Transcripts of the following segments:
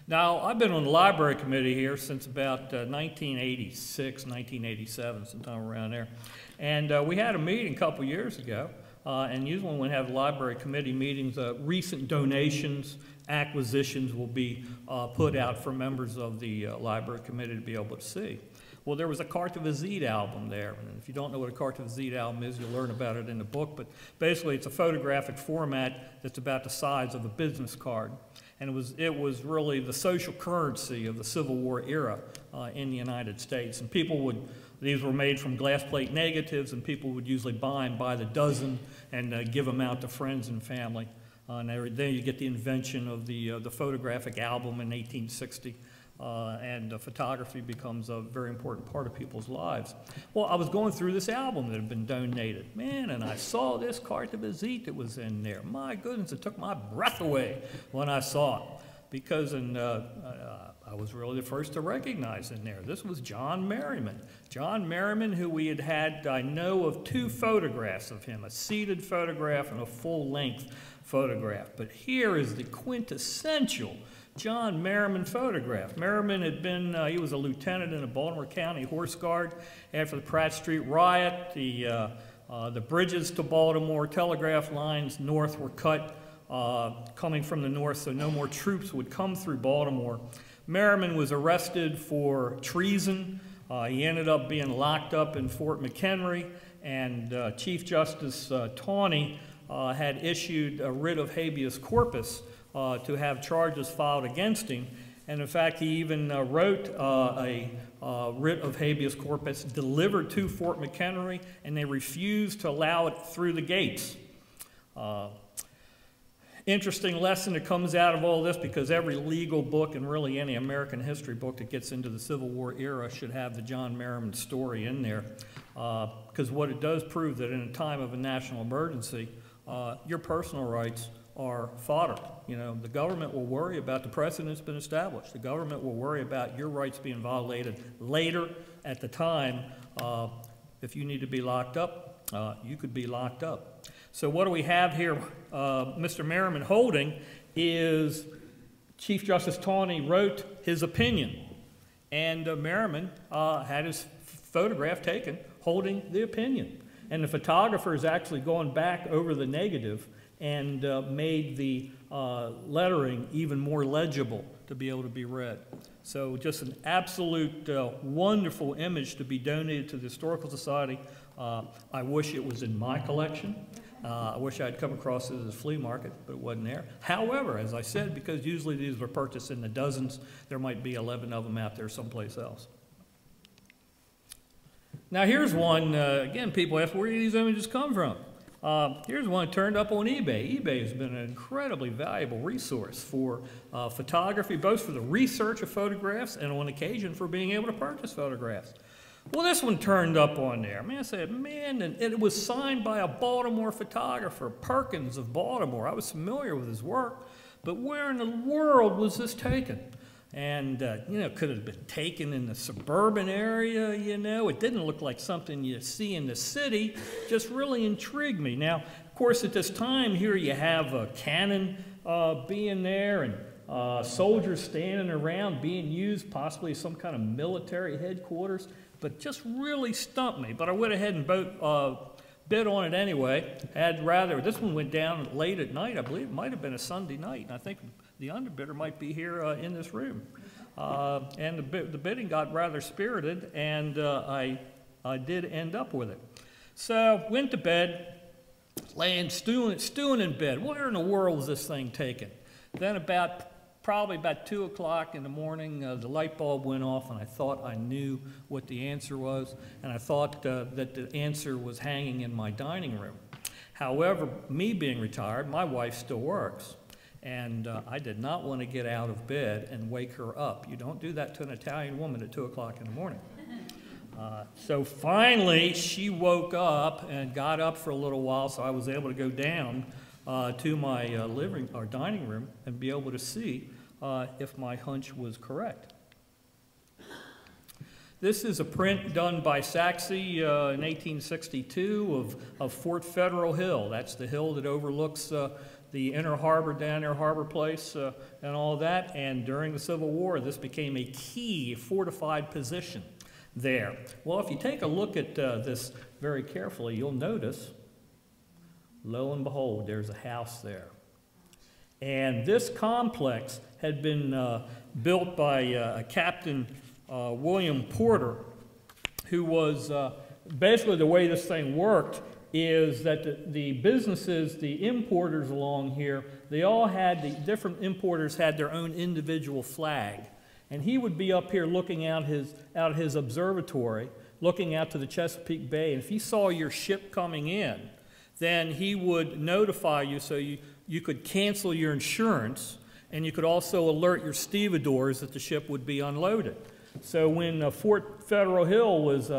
Now, I've been on the library committee here since about 1986, 1987, sometime around there. And we had a meeting a couple years ago, and usually when we have library committee meetings, recent donations, acquisitions will be put out for members of the library committee to be able to see. Well, there was a carte visite album there, and if you don't know what a carte visite album is, you'll learn about it in the book, but basically it's a photographic format that's about the size of a business card. And it was really the social currency of the Civil War era in the United States. And these were made from glass plate negatives, and people would usually buy them by the dozen and give them out to friends and family. And then you get the invention of the photographic album in 1860. And photography becomes a very important part of people's lives. Well, I was going through this album that had been donated, man, and I saw this carte visite that was in there. My goodness, it took my breath away when I saw it, because I was really the first to recognize in there. This was John Merriman. John Merriman, who we had, I know of 2 photographs of him, a seated photograph and a full-length photograph. But here is the quintessential John Merriman photograph. Merriman had been, he was a lieutenant in the Baltimore County Horse Guard after the Pratt Street riot. The bridges to Baltimore, telegraph lines north were cut coming from the north, so no more troops would come through Baltimore. Merriman was arrested for treason. He ended up being locked up in Fort McHenry, and Chief Justice Taney had issued a writ of habeas corpus to have charges filed against him. And in fact, he even wrote a writ of habeas corpus delivered to Fort McHenry, and they refused to allow it through the gates. Interesting lesson that comes out of all this, because every legal book and really any American history book that gets into the Civil War era should have the John Merriman story in there. Because what it does prove that in a time of a national emergency, your personal rights are fodder. You know, the government will worry about the precedent that's been established. The government will worry about your rights being violated later. At the time, if you need to be locked up, you could be locked up. So what do we have here? Mr. Merriman holding is Chief Justice Taney wrote his opinion, and Merriman had his photograph taken holding the opinion. And the photographer is actually going back over the negative and made the lettering even more legible to be able to be read. So just an absolute wonderful image to be donated to the Historical Society. I wish it was in my collection. I wish I'd come across it at the flea market, but it wasn't there. However, as I said, because usually these were purchased in the dozens, there might be 11 of them out there someplace else. Now here's one, again, people ask, where do these images come from? Here's one turned up on eBay. eBay has been an incredibly valuable resource for photography, both for the research of photographs and on occasion for being able to purchase photographs. Well, this one turned up on there. Man, I said, man, and it was signed by a Baltimore photographer, Perkins of Baltimore. I was familiar with his work, but where in the world was this taken? And, you know, could it have been taken in the suburban area, you know? It didn't look like something you see in the city. Just really intrigued me. Now, of course, at this time here you have a cannon being there and soldiers standing around being used, possibly some kind of military headquarters, but just really stumped me. But I went ahead and bid on it anyway. This one went down late at night. I believe it might have been a Sunday night, and I think the underbidder might be here in this room. And the bidding got rather spirited, and I did end up with it. So went to bed, laying stewing in bed. Where in the world was this thing taken? Then probably about 2 o'clock in the morning, the light bulb went off, and I thought I knew what the answer was, and I thought that the answer was hanging in my dining room. However, me being retired, my wife still works. And I did not want to get out of bed and wake her up. You don't do that to an Italian woman at 2 o'clock in the morning. So finally, she woke up and got up for a little while, so I was able to go down to my dining room and be able to see if my hunch was correct. This is a print done by Saxe in 1862 of Fort Federal Hill. That's the hill that overlooks the inner harbor down there, Harbor Place, and all that. And during the Civil War, this became a key fortified position there. Well, if you take a look at this very carefully, you'll notice, lo and behold, there's a house there. And this complex had been built by Captain William Porter, who was basically, the way this thing worked is that the businesses, the importers along here, they all had, the different importers had their own individual flag. And he would be up here looking out his observatory, looking out to the Chesapeake Bay. And if he saw your ship coming in, then he would notify you so you could cancel your insurance, and you could also alert your stevedores that the ship would be unloaded. So when Fort Federal Hill was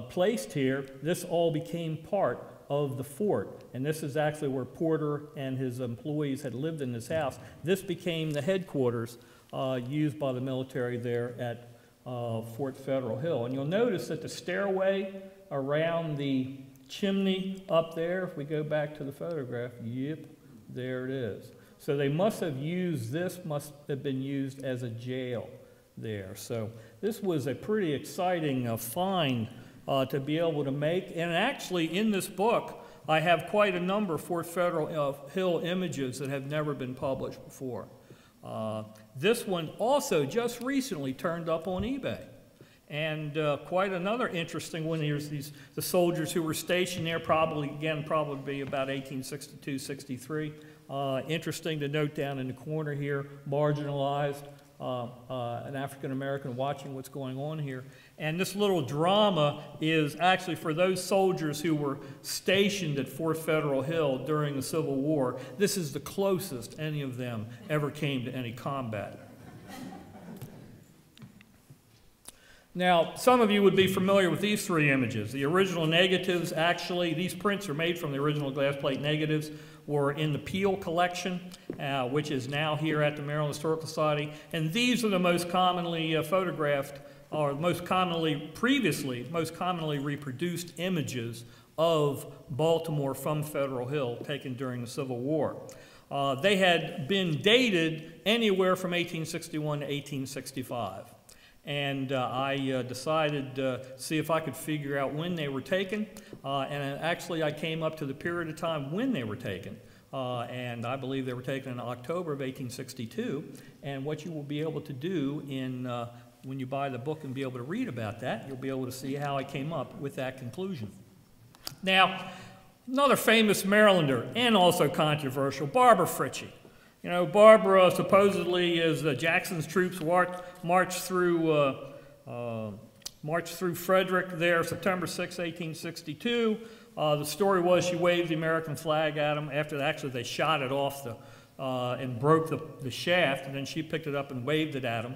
placed here, this all became part of the fort. And this is actually where Porter and his employees had lived in this house. This became the headquarters used by the military there at Fort Federal Hill. And you'll notice that the stairway around the chimney up there, if we go back to the photograph, yep, there it is. So they must have used, this must have been used as a jail there. So this was a pretty exciting find to be able to make. And actually in this book, I have quite a number of Fort Federal Hill images that have never been published before. This one also just recently turned up on eBay. And quite another interesting one. Here's the soldiers who were stationed there, probably about 1862, 63. Interesting to note down in the corner here, marginalized, an African American watching what's going on here. And this little drama is actually for those soldiers who were stationed at Fort Federal Hill during the Civil War. This is the closest any of them ever came to any combat. Now, some of you would be familiar with these three images. The original negatives, actually, these prints are made from the original glass plate negatives, were in the Peel collection, which is now here at the Maryland Historical Society. And these are the most commonly photographed, or most commonly reproduced images of Baltimore from Federal Hill taken during the Civil War. They had been dated anywhere from 1861 to 1865. And I decided to see if I could figure out when they were taken. And actually, I came up to the period of time when they were taken. And I believe they were taken in October of 1862. And what you will be able to do when you buy the book and be able to read about that, you'll be able to see how I came up with that conclusion. Now, another famous Marylander, and also controversial, Barbara Fritchie. You know, Barbara supposedly, as Jackson's troops marched through Frederick there, September 6, 1862. The story was she waved the American flag at them. After that, actually, they shot it off and broke the shaft, and then she picked it up and waved it at them,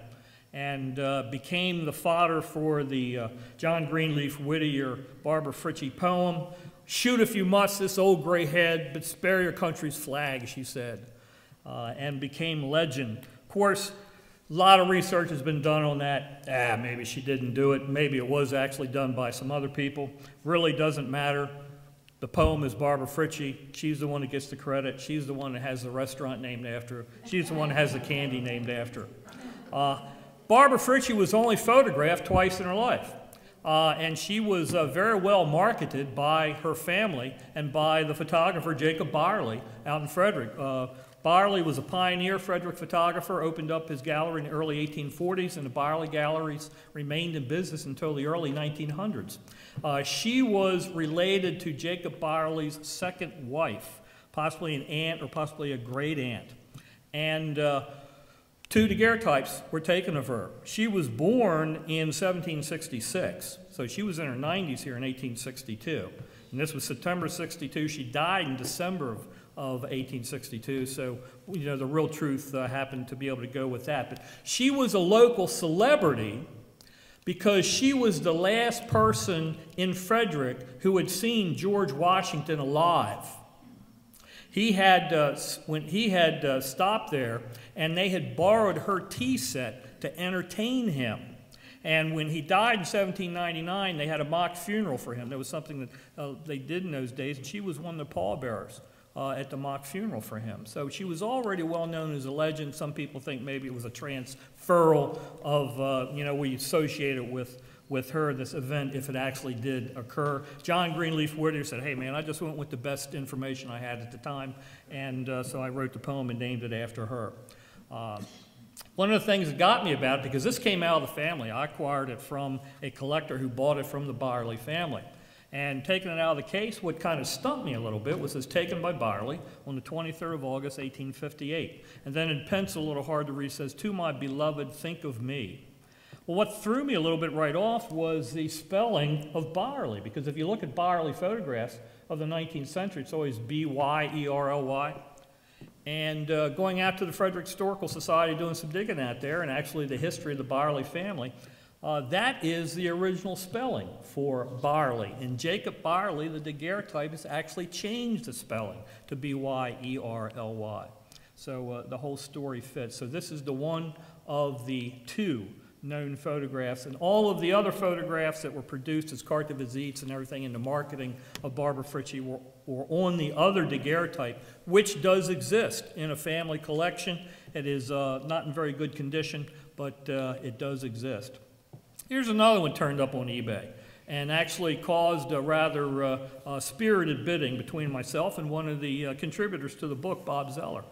and became the fodder for the John Greenleaf Whittier Barbara Fritchie poem. "Shoot if you must this old gray head, but spare your country's flag," she said. And became legend. Of course, a lot of research has been done on that. Maybe she didn't do it. Maybe it was actually done by some other people. Really doesn't matter. The poem is Barbara Fritchie. She's the one that gets the credit. She's the one that has the restaurant named after her. She's the one that has the candy named after her. Barbara Fritchie was only photographed twice in her life. And she was very well marketed by her family and by the photographer Jacob Byerly out in Frederick. Byerly was a pioneer Frederick photographer, opened up his gallery in the early 1840s, and the Byerly galleries remained in business until the early 1900s. She was related to Jacob Byerly's second wife, possibly an aunt or possibly a great aunt. And two daguerreotypes were taken of her. She was born in 1766, so she was in her 90s here in 1862. And this was September 62. She died in December of 1862, so you know the real truth happened to be able to go with that. But she was a local celebrity because she was the last person in Frederick who had seen George Washington alive. He had, when he had stopped there, and they had borrowed her tea set to entertain him. And when he died in 1799, they had a mock funeral for him. That was something that they did in those days, and she was one of the pallbearers at the mock funeral for him. So she was already well known as a legend. Some people think maybe it was a transferal of, we associate it with her, this event, if it actually did occur. John Greenleaf Whittier said, hey man, I just went with the best information I had at the time, and so I wrote the poem and named it after her. One of the things that got me about it, because this came out of the family, I acquired it from a collector who bought it from the Byerly family. And taking it out of the case, what kind of stumped me a little bit was it's taken by Byerly on the 23rd of August, 1858. And then in pencil, a little hard to read, says, "To my beloved, think of me." Well, what threw me a little bit right off was the spelling of Byerly, because if you look at Byerly photographs of the 19th century, it's always B-Y-E-R-L-Y. And going out to the Frederick Historical Society, doing some digging out there, and actually the history of the Byerly family, that is the original spelling for Byerly. And Jacob Byerly, the daguerreotypist, actually changed the spelling to B-Y-E-R-L-Y. So the whole story fits. So this is the one of the two known photographs, and all of the other photographs that were produced as carte de visites and everything in the marketing of Barbara Fritchie were on the other daguerreotype, which does exist in a family collection. It is not in very good condition, but it does exist. Here's another one turned up on eBay and actually caused a rather spirited bidding between myself and one of the contributors to the book, Bob Zeller,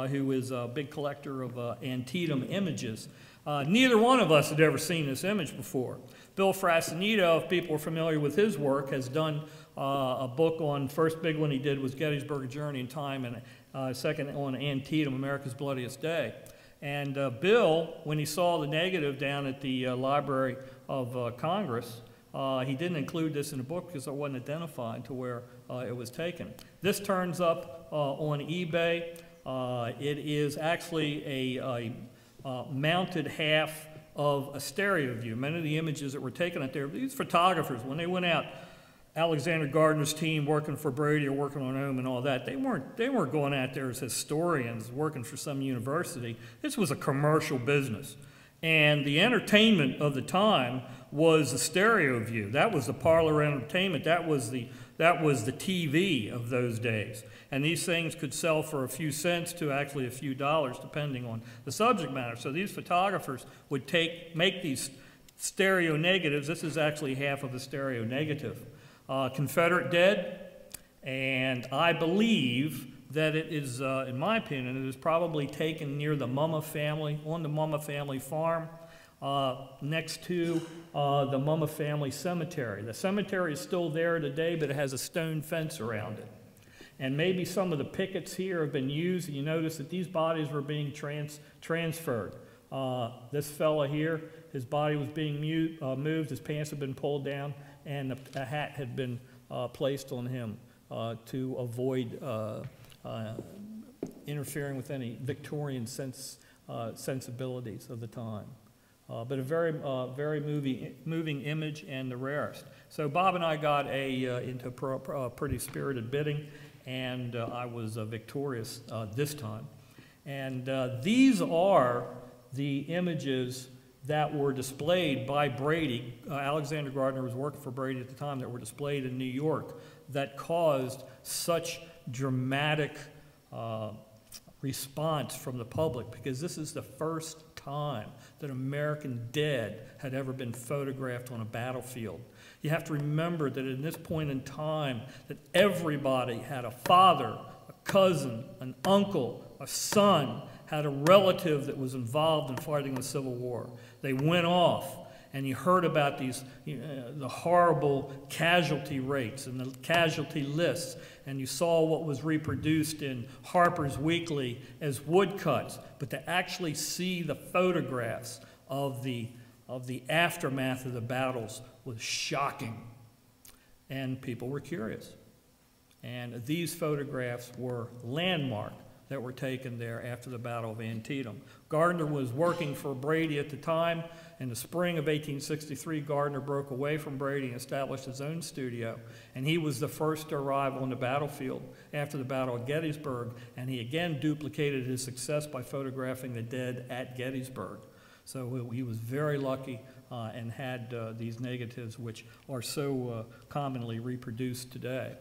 who is a big collector of antietam images. Neither one of us had ever seen this image before. Bill Frassanito, if people are familiar with his work, has done a book on, first big one he did was Gettysburg: A Journey in Time, and second on Antietam, America's Bloodiest Day. And Bill, when he saw the negative down at the Library of Congress, he didn't include this in the book because it wasn't identified to where it was taken. This turns up on eBay. It is actually a mounted half of a stereo view. Many of the images that were taken out there, these photographers, when they went out, Alexander Gardner's team working for Brady or working on Ohm and all that, they weren't going out there as historians working for some university. This was a commercial business. And the entertainment of the time was the stereo view. That was the parlor entertainment. That was the TV of those days. And these things could sell for a few cents to actually a few dollars, depending on the subject matter. So these photographers would make these stereo negatives. This is actually half of a stereo negative. Confederate dead, and I believe that it is, in my opinion, it is probably taken near the Mumma family, on the Mumma family farm, next to the Mumma family cemetery. The cemetery is still there today, but it has a stone fence around it. And maybe some of the pickets here have been used, and you notice that these bodies were being transferred. This fella here, his body was being moved, his pants had been pulled down, and a hat had been placed on him to avoid interfering with any Victorian sensibilities of the time. But a very moving image, and the rarest. So Bob and I got into pretty spirited bidding, and I was victorious this time. And these are the images that were displayed by Brady. Alexander Gardner was working for Brady at the time, that were displayed in New York, that caused such dramatic response from the public, because this is the first time that American dead had ever been photographed on a battlefield. You have to remember that in this point in time, that everybody had a father, a cousin, an uncle, a son, had a relative that was involved in fighting the Civil War. They went off, and you heard about these, the horrible casualty rates and the casualty lists, and you saw what was reproduced in Harper's Weekly as woodcuts. But to actually see the photographs of the aftermath of the battles was shocking, and people were curious. And these photographs were landmark that were taken there after the Battle of Antietam. Gardner was working for Brady at the time. In the spring of 1863, Gardner broke away from Brady and established his own studio, and he was the first to arrive on the battlefield after the Battle of Gettysburg, and he again duplicated his success by photographing the dead at Gettysburg. So he was very lucky and had these negatives, which are so commonly reproduced today.